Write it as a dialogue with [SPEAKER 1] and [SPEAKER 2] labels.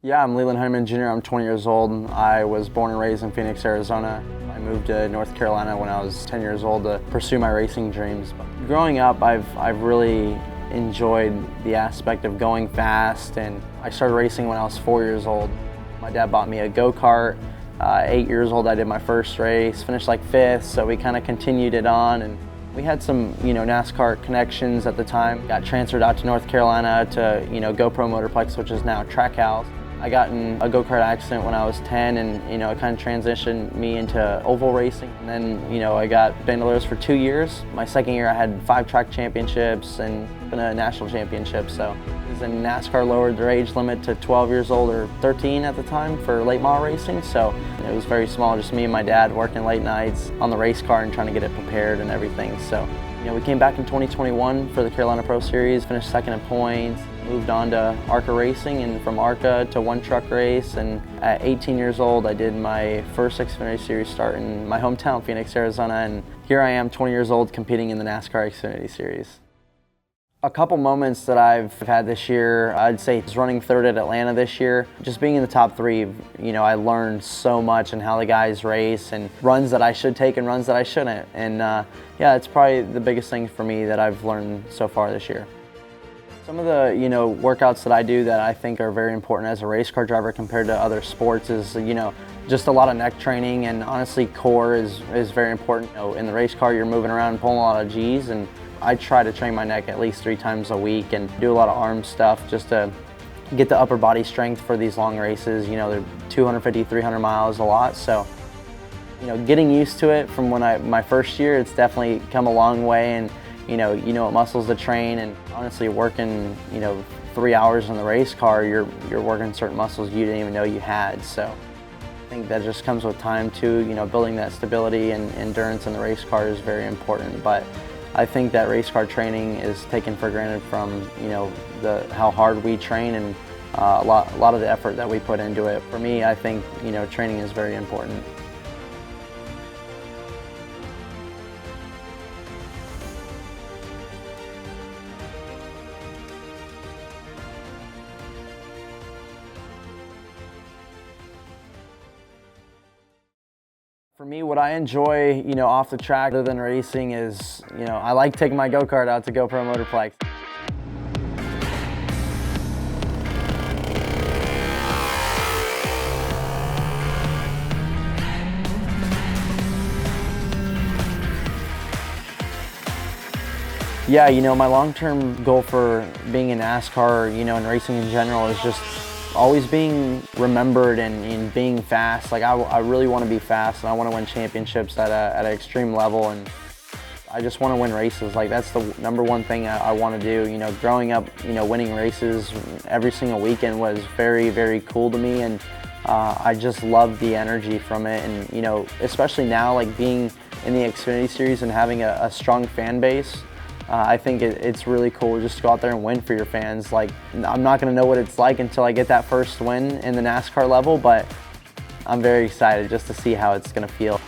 [SPEAKER 1] Yeah, I'm Leland Honeyman Jr. I'm 20 years old. I was born and raised in Phoenix, Arizona. I moved to North Carolina when I was 10 years old to pursue my racing dreams. Growing up, I've really enjoyed the aspect of going fast, and I started racing when I was 4 years old. My dad bought me a go-kart. 8 years old, I did my first race, finished like 5th, so we kind of continued it on. And we had some, NASCAR connections at the time. Got transferred out to North Carolina to, GoPro Motorplex, which is now Trackhouse. I got in a go-kart accident when I was 10, and it kind of transitioned me into oval racing. And then I got Bandoleros for 2 years. My second year I had 5 track championships and a national championship. So in NASCAR lowered their age limit to 12 years old, or 13 at the time, for late model racing. So it was very small, just me and my dad working late nights on the race car and trying to get it prepared and everything. So we came back in 2021 for the Carolina Pro Series, finished second in points, moved on to ARCA Racing, and from ARCA to one truck race. And at 18 years old, I did my first Xfinity Series start in my hometown, Phoenix, Arizona. And here I am, 20 years old, competing in the NASCAR Xfinity Series. A couple moments that I've had this year, I'd say it's running third at Atlanta this year. Just being in the top 3, I learned so much in how the guys race, and runs that I should take and runs that I shouldn't. And yeah, it's probably the biggest thing for me that I've learned so far this year. Some of the workouts that I do that I think are very important as a race car driver compared to other sports is just a lot of neck training, and honestly core is very important. In the race car you're moving around and pulling a lot of G's, and I try to train my neck at least 3 times a week and do a lot of arm stuff just to get the upper body strength for these long races. They're 250, 300 miles a lot, so getting used to it from my first year, it's definitely come a long way. And you know what muscles to train, and honestly working 3 hours in the race car, you're working certain muscles you didn't even know you had. So I think that just comes with time too. Building that stability and endurance in the race car is very important. But I think that race car training is taken for granted from how hard we train, and a lot of the effort that we put into it. For me, I think training is very important. For me, what I enjoy, off the track other than racing is, I like taking my go-kart out to GoPro Motorplex. Yeah, my long-term goal for being in NASCAR, and racing in general is just always being remembered and being fast. Like I really want to be fast, and I want to win championships at an extreme level, and I just want to win races. Like that's the #1 thing I want to do. Growing up, winning races every single weekend was very, very cool to me, and I just love the energy from it. And especially now, like being in the Xfinity Series and having a strong fan base, I think it's really cool just to go out there and win for your fans. Like, I'm not going to know what it's like until I get that first win in the NASCAR level, but I'm very excited just to see how it's going to feel.